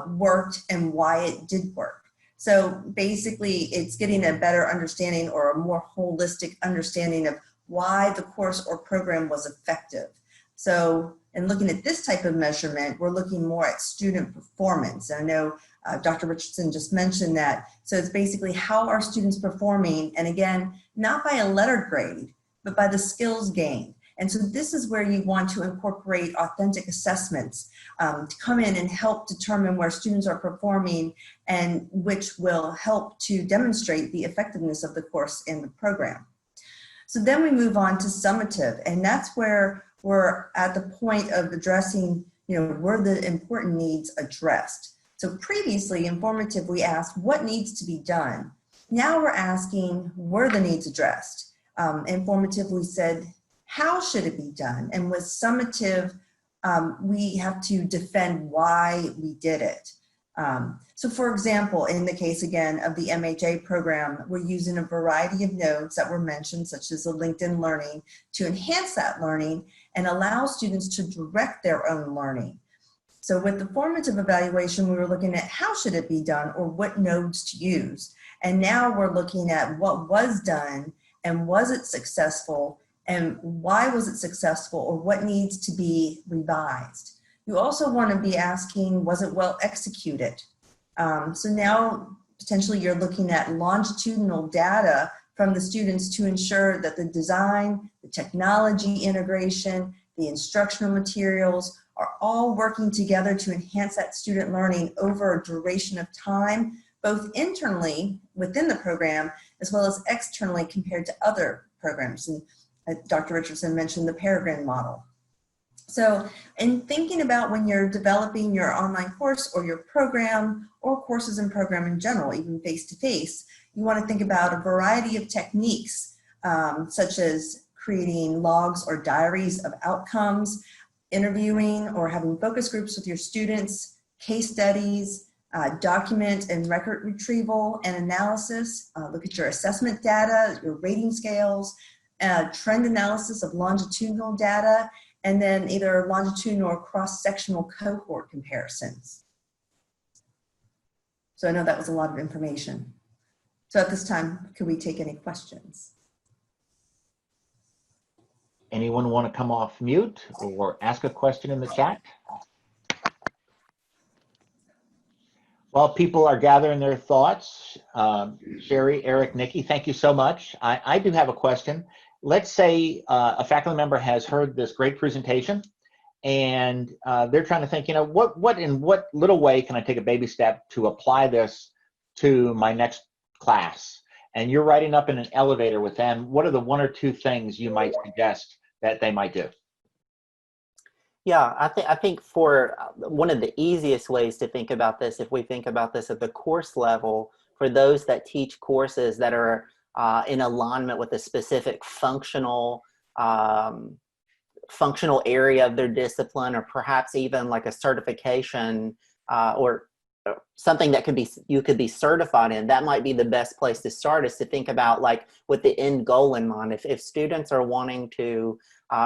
worked and why it did work. So basically, it's getting a better understanding or a more holistic understanding of why the course or program was effective. So in looking at this type of measurement, we're looking more at student performance. I know Dr. Richardson just mentioned that. So it's basically how are students performing, and again, not by a letter grade, but by the skills gained. And so this is where you want to incorporate authentic assessments to come in and help determine where students are performing, and which will help to demonstrate the effectiveness of the course and the program. So then we move on to summative, and that's where we're at the point of addressing, were the important needs addressed. So previously, in formative, we asked what needs to be done. Now we're asking, were the needs addressed? Informative, we said, how should it be done? And with summative, we have to defend why we did it. So for example, in the case again of the MHA program, we're using a variety of nodes that were mentioned, such as the LinkedIn Learning, to enhance that learning and allow students to direct their own learning. So with the formative evaluation, we were looking at how should it be done or what nodes to use. And now we're looking at what was done and was it successful and why was it successful or what needs to be revised. You also want to be asking, was it well executed? So now potentially you're looking at longitudinal data from the students to ensure that the design, the technology integration, the instructional materials are all working together to enhance that student learning over a duration of time, both internally within the program as well as externally compared to other programs. And Dr. Richardson mentioned the Peregrine model. So in thinking about when you're developing your online course or your program or courses and program in general, even face-to-face, you want to think about a variety of techniques such as creating logs or diaries of outcomes, interviewing or having focus groups with your students, case studies, document and record retrieval and analysis, look at your assessment data, your rating scales, trend analysis of longitudinal data, and then either longitudinal or cross-sectional cohort comparisons. So I know that was a lot of information. So at this time, could we take any questions? Anyone want to come off mute or ask a question in the chat? While people are gathering their thoughts, Sherri, Eric, Nikki, thank you so much. I do have a question. Let's say a faculty member has heard this great presentation and they're trying to think, you know, in what little way can I take a baby step to apply this to my next class? And you're writing up in an elevator with them. What are the one or two things you might suggest that they might do? Yeah, I think for one of the easiest ways to think about this, if we think about this at the course level, for those that teach courses that are in alignment with a specific functional area of their discipline, or perhaps even like a certification or something that you could be certified in, that might be the best place to start, is to think about like with the end goal in mind. If students are wanting to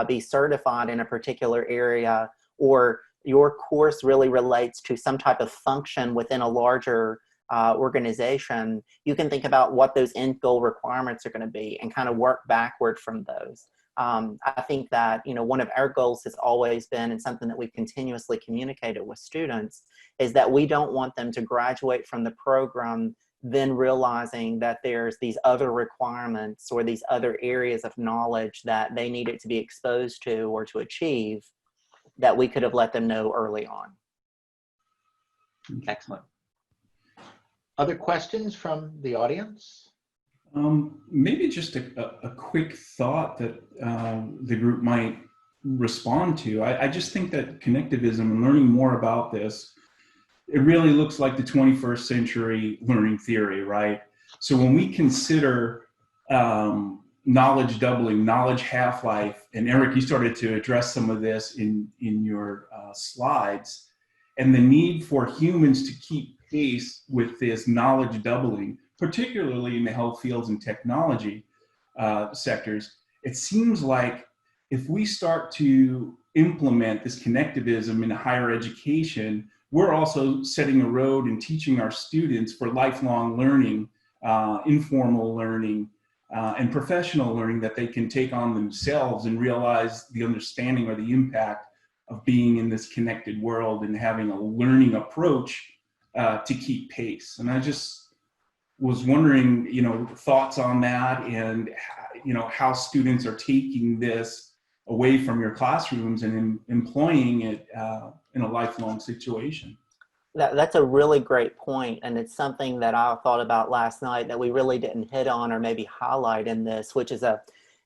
be certified in a particular area, or your course really relates to some type of function within a larger organization, you can think about what those end goal requirements are going to be and kind of work backward from those. I think that, you know, one of our goals has always been, and something that we've continuously communicated with students, is that we don't want them to graduate from the program then realizing that there's these other requirements or these other areas of knowledge that they needed to be exposed to or to achieve that we could have let them know early on. Excellent. Other questions from the audience? Maybe just a quick thought that the group might respond to. I just think that connectivism and learning more about this, it really looks like the 21st century learning theory, right? So when we consider knowledge doubling, knowledge half-life, and Eric, you started to address some of this in your slides, and the need for humans to keep pace with this knowledge doubling, particularly in the health fields and technology sectors, it seems like if we start to implement this connectivism in higher education, we're also setting a road and teaching our students for lifelong learning, informal learning, and professional learning that they can take on themselves and realize the understanding or the impact of being in this connected world and having a learning approach to keep pace. And I just was wondering, you know, thoughts on that, and you know, how students are taking this away from your classrooms and employing it in a lifelong situation. That's a really great point, and it's something that I thought about last night that we really didn't hit on or maybe highlight in this, which is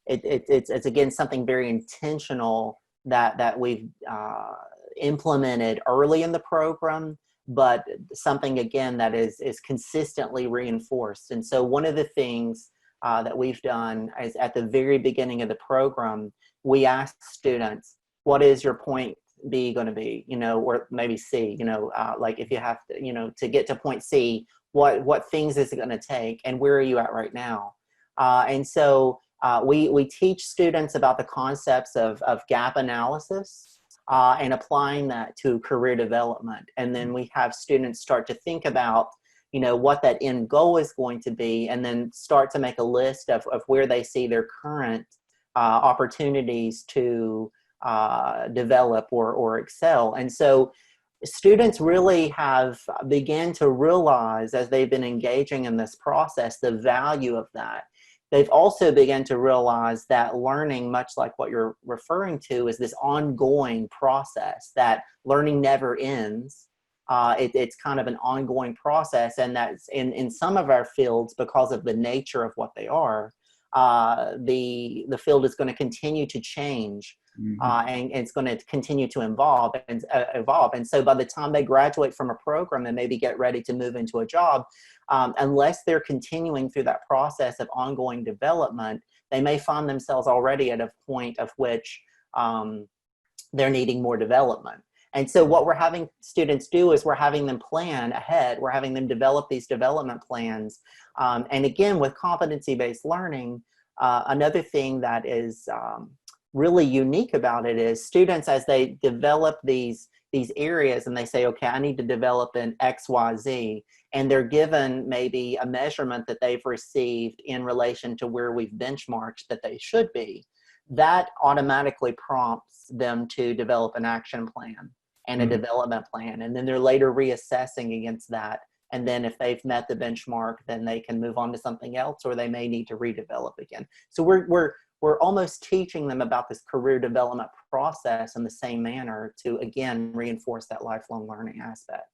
it's again something very intentional that we've implemented early in the program, but something, again, that is consistently reinforced. And so one of the things that we've done is at the very beginning of the program, we ask students, what is your point B going to be, or maybe C, like if you have to, to get to point C, what things is it going to take, and where are you at right now? And so we teach students about the concepts of gap analysis and applying that to career development. And then we have students start to think about, what that end goal is going to be, and then start to make a list of where they see their current opportunities to develop or excel. And so students really have began to realize, as they've been engaging in this process, the value of that. They've also begun to realize that learning, much like what you're referring to, is this ongoing process, that learning never ends. It's kind of an ongoing process, and that's in some of our fields, because of the nature of what they are, the field is going to continue to change. And it's going to continue to evolve. And so by the time they graduate from a program and maybe get ready to move into a job, unless they're continuing through that process of ongoing development, they may find themselves already at a point of which they're needing more development. And so what we're having students do is we're having them plan ahead. We're having them develop these development plans. And again, with competency-based learning, another thing that is really unique about it is students, as they develop these areas and they say, okay, I need to develop in X, Y, Z, and they're given maybe a measurement that they've received in relation to where we've benchmarked that they should be, that automatically prompts them to develop an action plan and a development plan. And then they're later reassessing against that. And then if they've met the benchmark, then they can move on to something else, or they may need to redevelop again. So we're almost teaching them about this career development process in the same manner to, again, reinforce that lifelong learning aspect.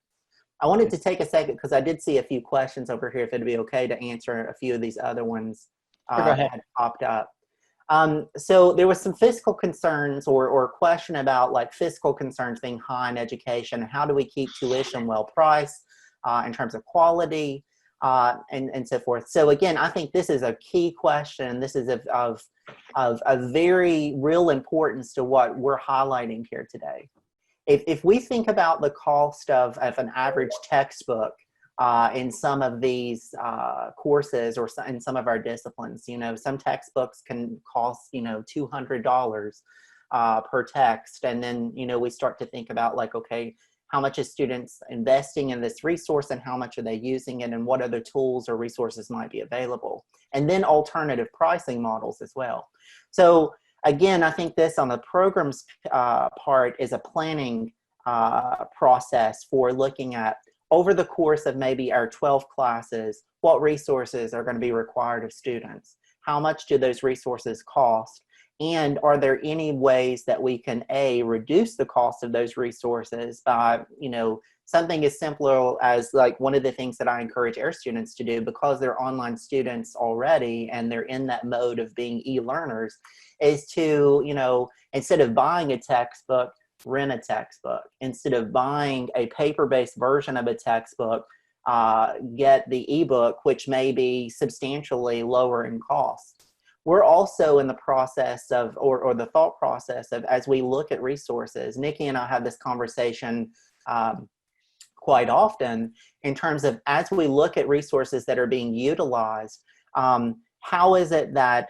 I wanted to take a second, because I did see a few questions over here, if it'd be okay to answer a few of these other ones that had popped up. So there was some fiscal concerns or question about like fiscal concerns being high in education. How do we keep tuition well priced in terms of quality and so forth? So again, I think this is a key question. This is of very real importance to what we're highlighting here today. If we think about the cost of an average textbook in some of these courses or in some of our disciplines, some textbooks can cost, $200 per text. And then, we start to think about like, okay, how much is students investing in this resource and how much are they using it and what other tools or resources might be available? And then alternative pricing models as well. So again, I think this on the programs part is a planning process for looking at, over the course of maybe our 12 classes, what resources are going to be required of students? How much do those resources cost? And are there any ways that we can, A, reduce the cost of those resources by, something as simple as like one of the things that I encourage our students to do, because they're online students already and they're in that mode of being e-learners, is to, instead of buying a textbook, rent a textbook. Instead of buying a paper-based version of a textbook, get the ebook, which may be substantially lower in cost. We're also in the process of, or the thought process of, as we look at resources, Nikki and I have this conversation quite often in terms of, as we look at resources that are being utilized, how is it that,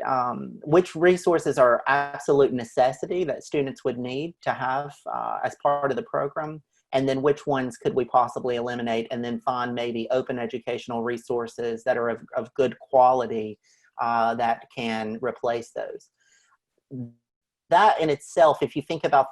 which resources are absolute necessity that students would need to have as part of the program? And then which ones could we possibly eliminate, and then find maybe open educational resources that are of good quality that can replace those. That in itself, if you think about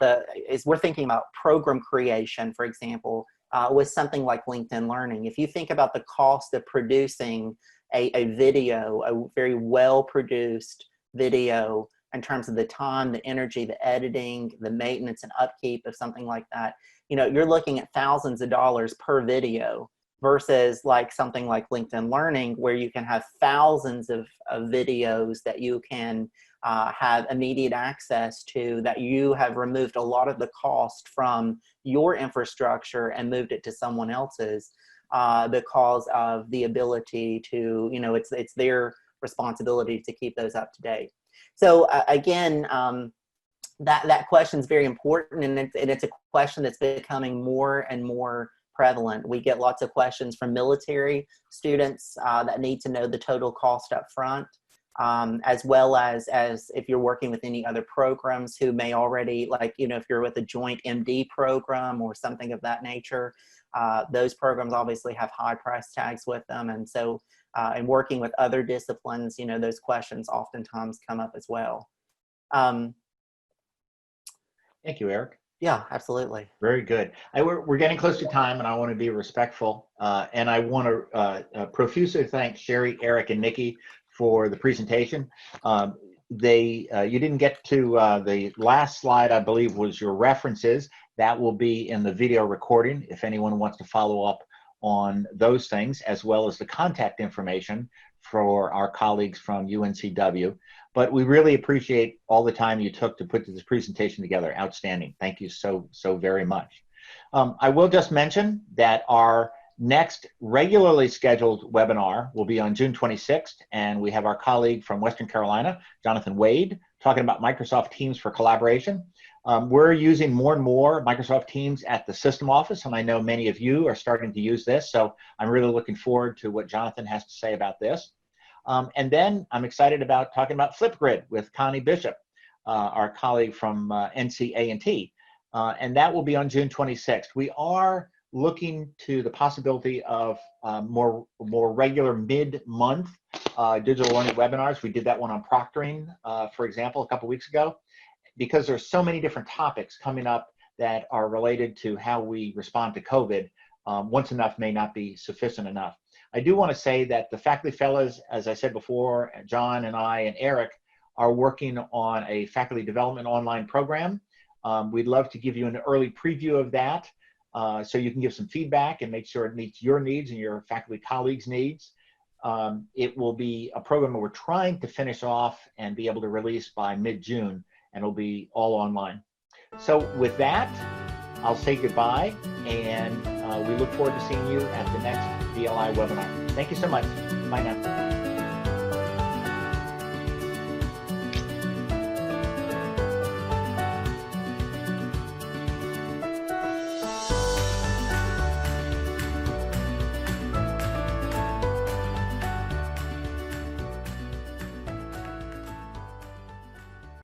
we're thinking about program creation, for example, with something like LinkedIn Learning. If you think about the cost of producing a video, a very well-produced video, in terms of the time, the energy, the editing, the maintenance and upkeep of something like that, you're looking at thousands of dollars per video, versus like something like LinkedIn Learning, where you can have thousands of videos that you can have immediate access to, that you have removed a lot of the cost from your infrastructure and moved it to someone else's because of the ability to, you know, it's their responsibility to keep those up to date. So again, that question is very important, and it's a question that's becoming more and more prevalent. We get lots of questions from military students that need to know the total cost up front, as well as if you're working with any other programs who may already, like, you know, if you're with a joint MD program or something of that nature, those programs obviously have high price tags with them. And so, in working with other disciplines, you know, those questions oftentimes come up as well. Thank you, Eric. Yeah, absolutely. Very good. We're getting close to time, and I want to be respectful. And I want to profusely thank Sherri, Eric, and Nikki for the presentation. You didn't get to the last slide, I believe, was your references. That will be in the video recording if anyone wants to follow up on those things, as well as the contact information for our colleagues from UNCW. But we really appreciate all the time you took to put this presentation together. Outstanding. Thank you so very much. I will just mention that our next regularly scheduled webinar will be on June 26th, and we have our colleague from Western Carolina, Jonathan Wade, talking about Microsoft Teams for collaboration. We're using more and more Microsoft Teams at the system office, and I know many of you are starting to use this, so I'm really looking forward to what Jonathan has to say about this. And then I'm excited about talking about Flipgrid with Connie Bishop, our colleague from NC-A&T, and that will be on June 26th. We are looking to the possibility of more regular mid-month digital learning webinars. We did that one on proctoring, for example, a couple weeks ago, because there's so many different topics coming up that are related to how we respond to COVID. Once enough may not be sufficient enough. I do want to say that the faculty fellows, as I said before, John and I and Eric are working on a faculty development online program. We'd love to give you an early preview of that so you can give some feedback and make sure it meets your needs and your faculty colleagues' needs. It will be a program that we're trying to finish off and be able to release by mid-June, and it'll be all online. So with that, I'll say goodbye, and we look forward to seeing you at the next DLI webinar. Thank you so much. Bye now.